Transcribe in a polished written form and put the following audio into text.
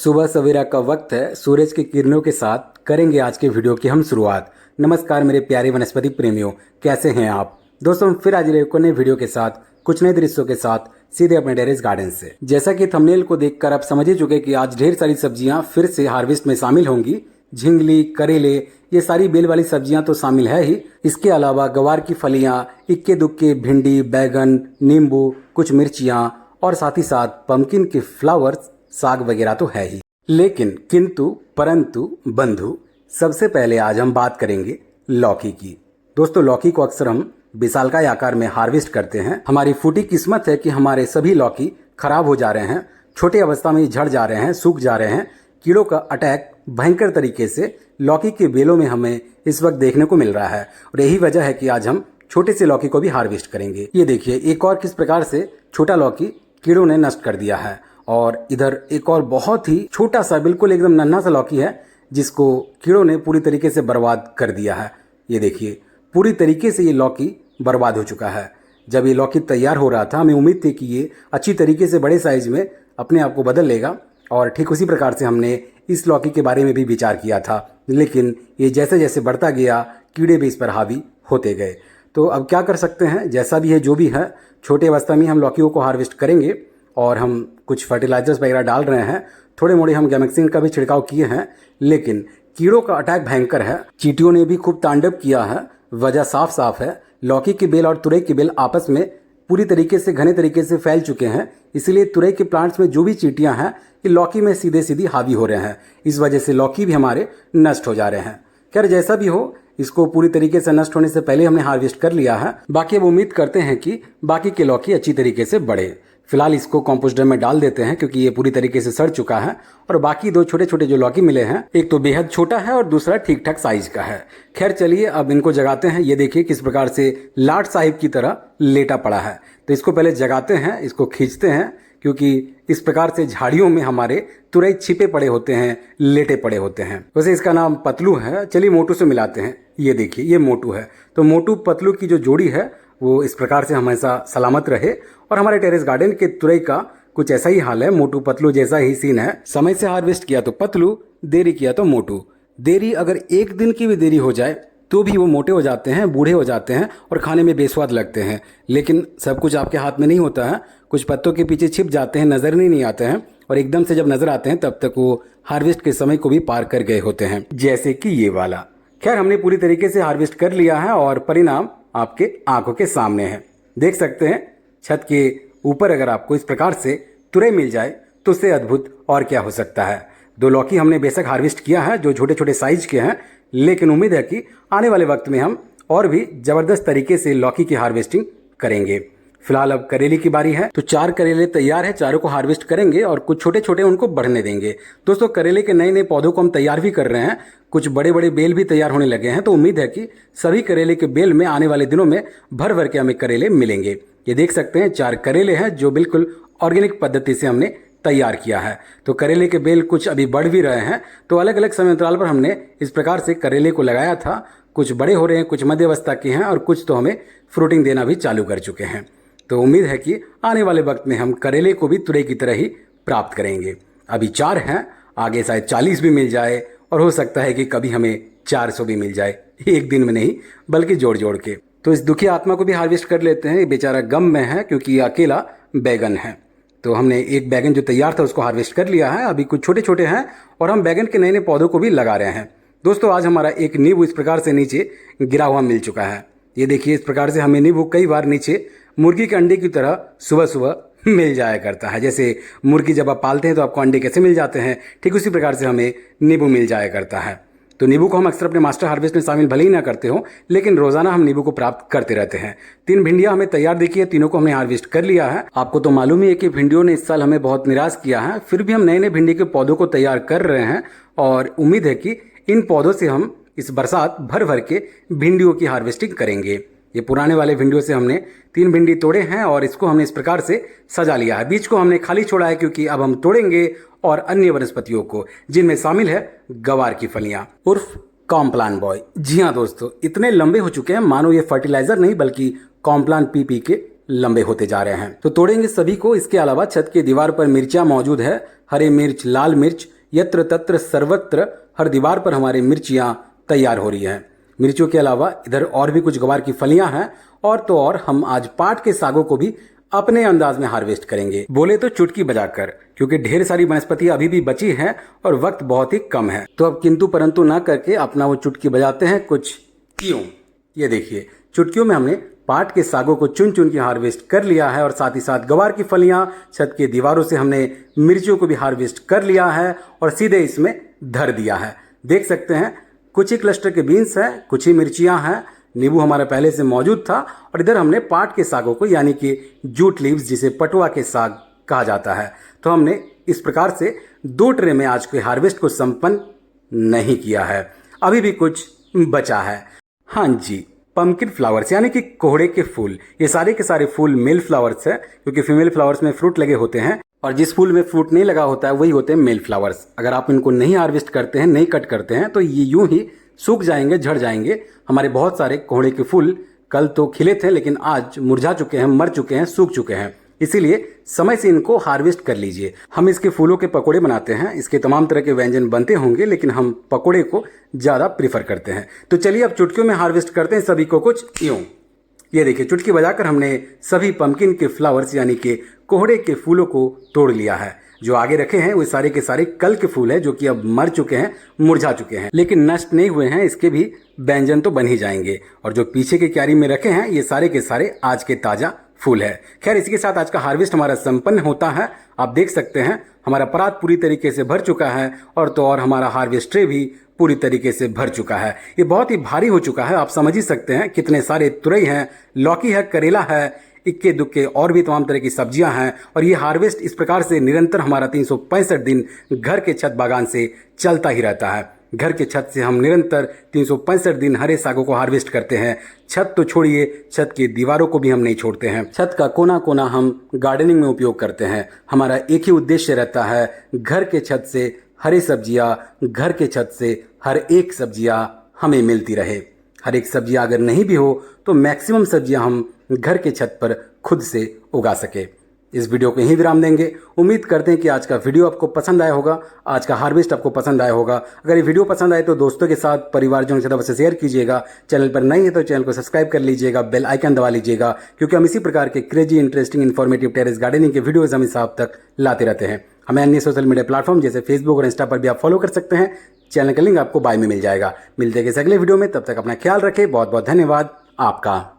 सुबह सवेरा का वक्त है। सूरज की किरणों के साथ करेंगे आज के वीडियो की हम शुरुआत। नमस्कार मेरे प्यारे वनस्पति प्रेमियों, कैसे हैं आप दोस्तों। फिर आज एक नए वीडियो के साथ कुछ नए दृश्यों के साथ सीधे अपने टेरेस गार्डन से। जैसा कि थंबनेल को देखकर आप समझ ही चुके कि आज ढेर सारी सब्जियां फिर से हार्वेस्ट में शामिल होंगी। झिंगली, करेले, ये सारी बेल वाली सब्जियां तो शामिल है ही। इसके अलावा गवार की फलियां, इक्के दुक्के भिंडी, बैगन, नींबू, कुछ मिर्चियां और साथ ही साथ पम्पकिन के फ्लावर्स, साग वगैरह तो है ही। लेकिन किंतु परंतु बंधु, सबसे पहले आज हम बात करेंगे लौकी की। दोस्तों, लौकी को अक्सर हम विशालकाय आकार में हार्वेस्ट करते हैं। हमारी फूटी किस्मत है कि हमारे सभी लौकी खराब हो जा रहे हैं, छोटी अवस्था में ही झड़ जा रहे हैं, सूख जा रहे हैं। कीड़ों का अटैक भयंकर तरीके से लौकी के बेलों में हमें इस वक्त देखने को मिल रहा है और यही वजह है कि आज हम छोटे से लौकी को भी हार्वेस्ट करेंगे। ये देखिए, एक और किस प्रकार से छोटा लौकी कीड़ों ने नष्ट कर दिया है। और इधर एक और बहुत ही छोटा सा, बिल्कुल एकदम नन्हा सा लौकी है जिसको कीड़ों ने पूरी तरीके से बर्बाद कर दिया है। ये देखिए, पूरी तरीके से ये लौकी बर्बाद हो चुका है। जब ये लौकी तैयार हो रहा था, हमें उम्मीद थी कि ये अच्छी तरीके से बड़े साइज में अपने आप को बदल लेगा और ठीक उसी प्रकार से हमने इस लौकी के बारे में भी विचार किया था। लेकिन ये जैसे जैसे बढ़ता गया, कीड़े भी इस पर हावी होते गए। तो अब क्या कर सकते हैं, जैसा भी है जो भी है, छोटे अवस्था में हम लौकियों को हार्वेस्ट करेंगे और हम कुछ फर्टिलाइजर्स वगैरह डाल रहे हैं। थोड़े मोड़े हम गैमेक्सिन का भी छिड़काव किए हैं। लेकिन कीड़ों का अटैक भयंकर है, चींटियों ने भी खूब तांडव किया है। वजह साफ साफ है, लौकी की बेल और तुरई की बेल आपस में पूरी तरीके से घने तरीके से फैल चुके हैं। इसलिए तुरई के प्लांट्स में जो भी चींटियां हैं, ये लौकी में सीधे सीधी हावी हो रहे हैं। इस वजह से लौकी भी हमारे नष्ट हो जा रहे हैं। खैर, जैसा भी हो, इसको पूरी तरीके से नष्ट होने से पहले हमने हार्वेस्ट कर लिया है। बाकी अब उम्मीद करते हैं कि बाकी के लौकी अच्छी तरीके से बढ़े। फिलहाल इसको कंपोस्ट डैम में डाल देते हैं क्योंकि ये पूरी तरीके से सड़ चुका है। और बाकी दो छोटे छोटे जो लौकी मिले हैं, एक तो बेहद छोटा है और दूसरा ठीक ठाक साइज का है। खैर चलिए, अब इनको जगाते हैं। ये देखिए किस प्रकार से लाट साहिब की तरह लेटा पड़ा है। तो इसको पहले जगाते हैं, इसको खींचते हैं क्योंकि इस प्रकार से झाड़ियों में हमारे तुरई छिपे पड़े होते हैं, लेटे पड़े होते हैं। वैसे इसका नाम पतलू है। चलिए मोटू से मिलाते हैं। ये देखिए, ये मोटू है। तो मोटू पतलू की जो जोड़ी है वो इस प्रकार से हमेशा सलामत रहे। और हमारे टेरेस गार्डन के तुरई का कुछ ऐसा ही हाल है, मोटू पतलू जैसा ही सीन है। समय से हार्वेस्ट किया तो पतलू, देरी किया तो मोटू। देरी अगर एक दिन की भी देरी हो जाए तो भी वो मोटे हो जाते हैं, बूढ़े हो जाते हैं और खाने में बेस्वाद लगते हैं। लेकिन सब कुछ आपके हाथ में नहीं होता है। कुछ पत्तों के पीछे छिप जाते हैं, नजर नहीं आते हैं और एकदम से जब नजर आते हैं तब तक वो हार्वेस्ट के समय को भी पार कर गए होते हैं, जैसे कि ये वाला। खैर, हमने पूरी तरीके से हार्वेस्ट कर लिया है और परिणाम आपके आंखों के सामने है। देख सकते हैं, छत के ऊपर अगर आपको इस प्रकार से तुरई मिल जाए तो उससे अद्भुत और क्या हो सकता है। दो लौकी हमने बेशक हार्वेस्ट किया है जो छोटे छोटे साइज के हैं, लेकिन उम्मीद है कि आने वाले वक्त में हम और भी जबरदस्त तरीके से लौकी की हार्वेस्टिंग करेंगे। फिलहाल अब करेले की बारी है। तो 4 करेले तैयार है, चारों को हार्वेस्ट करेंगे और कुछ छोटे छोटे उनको बढ़ने देंगे। दोस्तों, करेले के नए नए पौधों को हम तैयार भी कर रहे हैं। कुछ बड़े बड़े बेल भी तैयार होने लगे हैं। तो उम्मीद है कि सभी करेले के बेल में आने वाले दिनों में भर भर के हमें करेले मिलेंगे। ये देख सकते हैं 4 करेले हैं जो बिल्कुल ऑर्गेनिक पद्धति से हमने तैयार किया है। तो करेले के बेल कुछ अभी बढ़ भी रहे हैं। तो अलग अलग समय अंतराल पर हमने इस प्रकार से करेले को लगाया था। कुछ बड़े हो रहे हैं, कुछ मध्य अवस्था के हैं और कुछ तो हमें फ्रूटिंग देना भी चालू कर चुके हैं। तो उम्मीद है कि आने वाले वक्त में हम करेले को भी तुरई की तरह ही प्राप्त करेंगे। अभी 4 हैं, आगे शायद 40 भी मिल जाए और हो सकता है कि कभी हमें 400 भी मिल जाए, एक दिन में नहीं बल्कि जोड़ जोड़ के। तो इस दुखी आत्मा को भी हार्वेस्ट कर लेते हैं। ये बेचारा गम में है क्योंकि ये अकेला बैगन है। तो हमने एक बैगन जो तैयार था उसको हार्वेस्ट कर लिया है। अभी कुछ छोटे छोटे हैं और हम बैगन के नए नए पौधों को भी लगा रहे हैं। दोस्तों, आज हमारा एक नींबू इस प्रकार से नीचे गिरा हुआ मिल चुका है। ये देखिए, इस प्रकार से हमें नींबू कई बार नीचे मुर्गी के अंडे की तरह सुबह सुबह मिल जाया करता है। जैसे मुर्गी जब आप पालते हैं तो आपको अंडे कैसे मिल जाते हैं, ठीक उसी प्रकार से हमें नींबू मिल जाया करता है। तो नींबू को हम अक्सर अपने मास्टर हार्वेस्ट में शामिल भले ही ना करते हो, लेकिन रोजाना हम नींबू को प्राप्त करते रहते हैं। 3 भिंडियां हमें तैयार दिखी है, तीनों को हमने हार्वेस्ट कर लिया है। आपको तो मालूम ही है कि भिंडियों ने इस साल हमें बहुत निराश किया है। फिर भी हम नए नए भिंडी के पौधों को तैयार कर रहे हैं और उम्मीद है कि इन पौधों से हम इस बरसात भर भर के भिंडियों की हार्वेस्टिंग करेंगे। ये पुराने वाले भिंडियों से हमने 3 भिंडी तोड़े हैं और इसको हमने इस प्रकार से सजा लिया है। बीज को हमने खाली छोड़ा है क्योंकि अब हम तोड़ेंगे और अन्य वनस्पतियों को, जिनमें शामिल है गवार की फलियां उर्फ कॉम्प्लान बॉय। जी हाँ दोस्तों, इतने लंबे हो चुके हैं मानो ये फर्टिलाइजर नहीं बल्कि कॉम्प्लान पी के लंबे होते जा रहे हैं। तो तोड़ेंगे सभी को। इसके अलावा छत की दीवार पर मिर्चियां मौजूद है, हरी मिर्च, लाल मिर्च, यत्र तत्र सर्वत्र हर दीवार पर हमारी मिर्चियां तैयार हो रही हैं। मिर्चियों के अलावा इधर और भी कुछ गवार की फलियां हैं और तो और हम आज पाट के सागों को भी अपने अंदाज में हार्वेस्ट करेंगे, बोले तो चुटकी बजाकर, क्योंकि ढेर सारी वनस्पतियां अभी भी बची हैं और वक्त बहुत ही कम है। तो अब किंतु परंतु ना करके अपना वो चुटकी बजाते हैं कुछ यूं। ये देखिए, चुटकियों में हमने पाट के सागों को चुन चुन के हार्वेस्ट कर लिया है और साथ ही साथ गवार की फलियां, छत के दीवारों से हमने मिर्चियों को भी हार्वेस्ट कर लिया है और सीधे इसमें धर दिया है। देख सकते हैं कुछ ही क्लस्टर के बीन्स हैं, कुछ ही मिर्चियां हैं, नींबू हमारा पहले से मौजूद था और इधर हमने पाट के सागों को यानी कि जूट लीव्स जिसे पटुआ के साग कहा जाता है, तो हमने इस प्रकार से 2 ट्रे में आज के हार्वेस्ट को संपन्न नहीं किया है। अभी भी कुछ बचा है। हाँ जी, पम्पकिन फ्लावर्स यानी कि कोहड़े के फूल। ये सारे के सारे फूल मेल फ्लावर्स है, क्योंकि फीमेल फ्लावर्स में फ्रूट लगे होते हैं और जिस फूल में फ्रूट नहीं लगा होता है वही होते हैं मेल फ्लावर्स। अगर आप इनको नहीं हार्वेस्ट करते हैं, नहीं कट करते हैं, तो ये यूं ही सूख जाएंगे, झड़ जाएंगे। हमारे बहुत सारे कोहड़े के फूल कल तो खिले थे लेकिन आज मुरझा चुके हैं, मर चुके हैं, सूख चुके हैं। इसीलिए समय से इनको हार्वेस्ट कर लीजिए। हम इसके फूलों के पकोड़े बनाते हैं, इसके तमाम तरह के व्यंजन बनते होंगे, लेकिन हम पकोड़े को ज़्यादा प्रीफर करते हैं। तो चलिए अब चुटकियों में हार्वेस्ट करते हैं सभी को कुछ यूं। ये देखिए, चुटकी बजाकर हमने सभी पम्पकिन के फ्लावर्स यानी कि कोहड़े के फूलों को तोड़ लिया है। जो आगे रखे हैं वो सारे के सारे कल के फूल हैं, जो कि अब मर चुके हैं, मुरझा चुके हैं, लेकिन नष्ट नहीं हुए हैं। इसके भी व्यंजन तो बन ही जाएंगे। और जो पीछे के क्यारी में रखे हैं ये सारे के सारे आज के ताजा फूल है। खैर, इसी के साथ आज का हार्वेस्ट हमारा संपन्न होता है। आप देख सकते हैं हमारा परात पूरी तरीके से भर चुका है और तो और हमारा हार्वेस्ट ट्रे भी पूरी तरीके से भर चुका है। ये बहुत ही भारी हो चुका है, आप समझ ही सकते हैं कितने सारे तुरई हैं, लौकी है, करेला है, इक्के दुक्के और भी तमाम तरह की सब्जियां हैं। और ये हार्वेस्ट इस प्रकार से निरंतर हमारा 365 दिन घर के छत बागान से चलता ही रहता है। घर के छत से हम निरंतर 365 दिन हरे सागों को हार्वेस्ट करते हैं। छत तो छोड़िए, छत की दीवारों को भी हम नहीं छोड़ते हैं। छत का कोना कोना हम गार्डनिंग में उपयोग करते हैं। हमारा एक ही उद्देश्य रहता है, घर के छत से हरी सब्जियां, घर के छत से हर एक सब्जियां हमें मिलती रहे। हर एक सब्जियां अगर नहीं भी हो तो मैक्सिमम सब्जियां हम घर के छत पर खुद से उगा सके। इस वीडियो को यहीं विराम देंगे। उम्मीद करते हैं कि आज का वीडियो आपको पसंद आया होगा, आज का हार्वेस्ट आपको पसंद आया होगा। अगर ये वीडियो पसंद आए तो दोस्तों के साथ, परिवारजनों के साथ अवश्य शेयर कीजिएगा। चैनल पर नए हैं तो चैनल को सब्सक्राइब कर लीजिएगा, बेल आइकन दबा लीजिएगा, क्योंकि हम इसी प्रकार के crazy, interesting, informative terrace gardening के वीडियोज हमेशा आप तक लाते रहते हैं। हमें अन्य सोशल मीडिया प्लेटफॉर्म जैसे फेसबुक और इंस्टा पर भी आप फॉलो कर सकते हैं। चैनल का लिंक आपको बायो में मिल जाएगा। मिलते हैं अगले वीडियो में, तब तक अपना ख्याल रखें। बहुत बहुत धन्यवाद आपका।